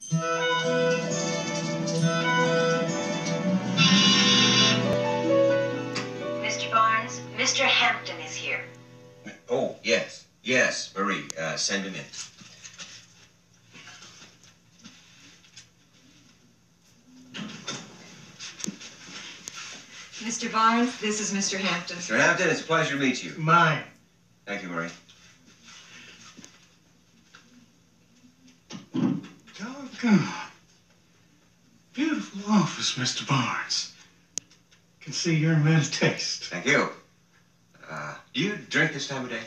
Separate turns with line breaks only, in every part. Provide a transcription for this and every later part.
Mr. Barnes, Mr. Hampton is here.
Oh, yes. Yes, Marie, send him in.
Mr. Barnes, this is Mr. Hampton.
Mr. Hampton, it's a pleasure to meet you.
Mine.
Thank you, Marie.
Doggone. Beautiful office, Mr. Barnes. Can see you're a man of taste.
Thank you. Do you drink this time of day?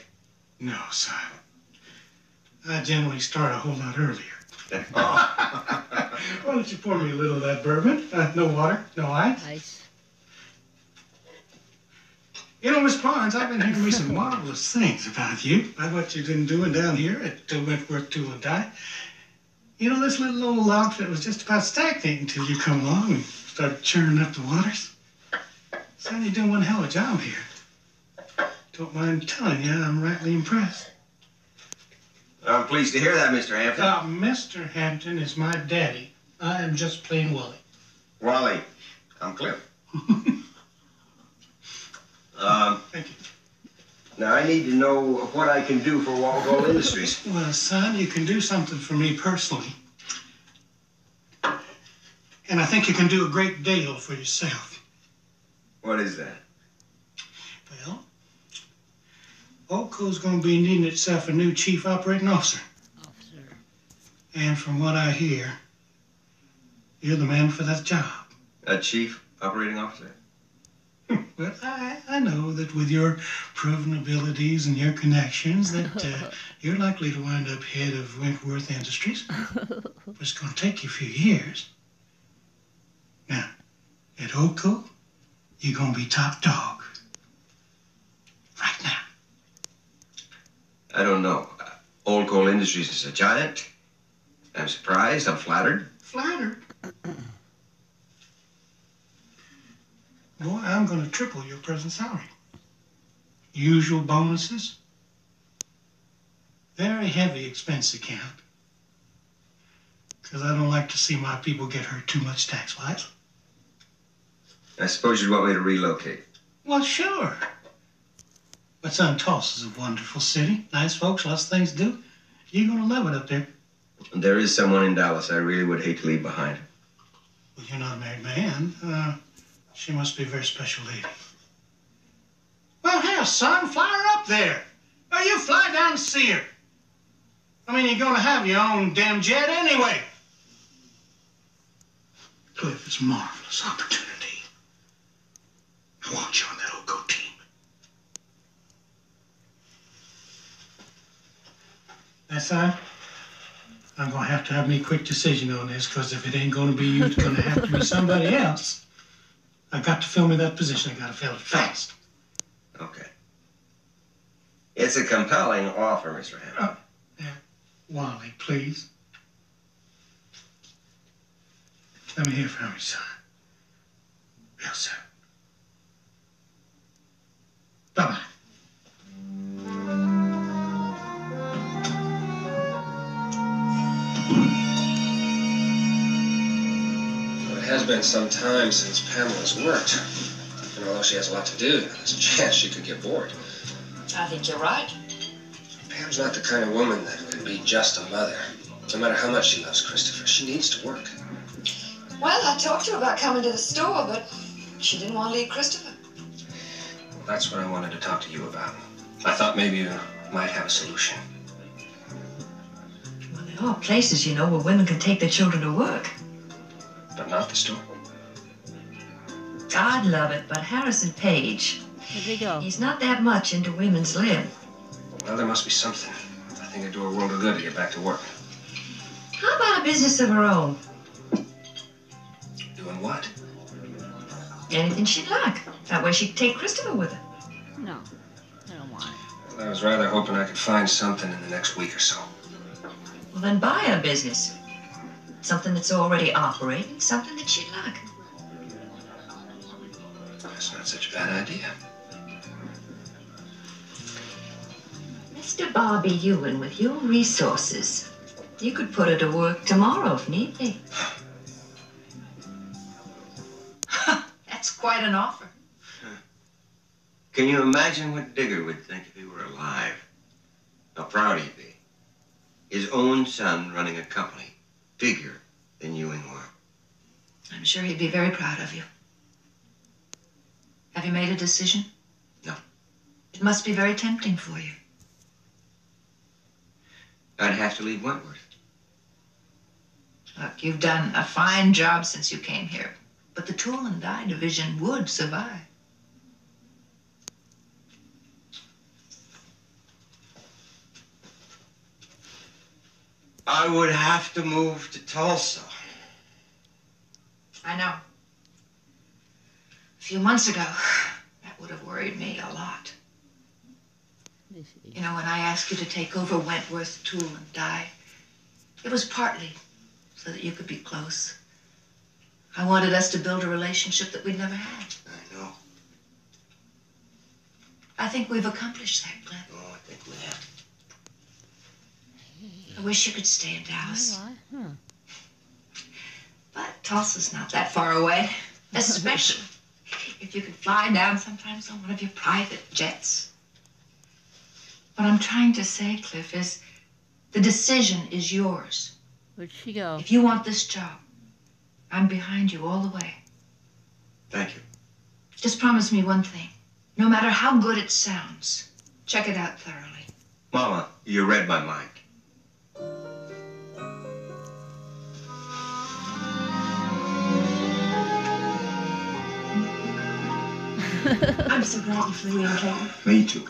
No, son. I generally start a whole lot earlier.
Oh.
Why don't you pour me a little of that bourbon? No water, no ice.
Nice.
You know, Miss Barnes, I've been hearing me some marvelous things about you, about what you've been doing down here at Wentworth Tool and Die. You know, this little old outfit was just about stagnating until you come along and started churning up the waters. Son, you're doing one hell of a job here. Don't mind telling you, I'm rightly impressed.
I'm pleased to hear that, Mr. Hampton.
Mr. Hampton is my daddy. I am just plain Wally.
Wally, I'm Cliff.
Thank you.
Now, I need to know what I can do for Walpole Industries.
Well, son, you can do something for me personally. And I think you can do a great deal for yourself.
What is that?
Well, Olco's going to be needing itself a new chief operating officer. And from what I hear, you're the man for that job.
A chief operating officer?
Well, I know that with your proven abilities and your connections that you're likely to wind up head of Wentworth Industries. But it's going to take you a few years. Now, at Olco, you're going to be top dog. Right now.
I don't know. Old Coal Industries is a giant. I'm surprised. I'm flattered.
Flattered? Boy, I'm going to triple your present salary. Usual bonuses. Very heavy expense account. Because I don't like to see my people get hurt too much tax-wise.
I suppose you'd want me to relocate.
Well, sure. But son, Tulsa's a wonderful city. Nice folks, lots of things to do. You're going to love it up there.
There is someone in Dallas I really would hate to leave behind.
Well, you're not a married man. She must be a very special lady. Well, hell, son, fly her up there. Or you fly down and see her. I mean, you're going to have your own damn jet anyway. Cliff, it's a marvelous opportunity. I want you on that Olco team. That's all. I'm going to have me a quick decision on this, because if it ain't going to be you, it's going to have to be somebody else. I got to fill me that position. I got to fill it fast.
Okay. It's a compelling offer, Mr. Hampton.
Wally, please. Let me hear from you, son. Real soon. Bye-bye.
It has been some time since Pamela's worked. And although she has a lot to do, there's a chance she could get bored.
I think you're right.
Pam's not the kind of woman that could be just a mother. No matter how much she loves Christopher, she needs to work.
Well, I talked to her about coming to the store, but she didn't want to leave Christopher.
Well, that's what I wanted to talk to you about. I thought maybe you might have a solution.
Well, there are places, you know, where women can take their children to work.
But not the store.
God love it, but Harrison Page,
Here we go.
he's not that much into women's lib.
Well, there must be something. I think it'd do a world of good to get back to work.
How about a business of her own?
Doing what?
Anything she'd like. That way she could take Christopher with her.
No, I don't want it.
Well, I was rather hoping I could find something in the next week or so.
Well, then buy her business. Something that's already operating, something that she'd like.
That's not such a bad idea.
Mr. Bobby Ewan, with your resources, You could put her to work tomorrow if need be. That's quite an offer.
Can you imagine what Digger would think if he were alive? How proud he'd be. His own son running a company bigger than Ewing were.
I'm sure he'd be very proud of you. Have you made a decision?
No.
It must be very tempting for you.
I'd have to leave Wentworth.
Look, you've done a fine job since you came here, but the tool and die division would survive.
I would have to move to Tulsa.
I know. A few months ago, that would have worried me a lot. You know, when I asked you to take over Wentworth Tool and Die, it was partly so that you could be close. I wanted us to build a relationship that we'd never had.
I know.
I think we've accomplished that, Cliff.
Oh, I think we have.
I wish you could stay in Dallas.
Huh.
But Tulsa's not that far away, especially if you could fly down sometimes on one of your private jets. What I'm trying to say, Cliff, is the decision is yours.
Where'd she go?
If you want this job, I'm behind you all the way.
Thank you.
Just promise me one thing. No matter how good it sounds, check it out thoroughly.
Mama, you read my mind.
I'm so glad you flew in, Kate.
Me too.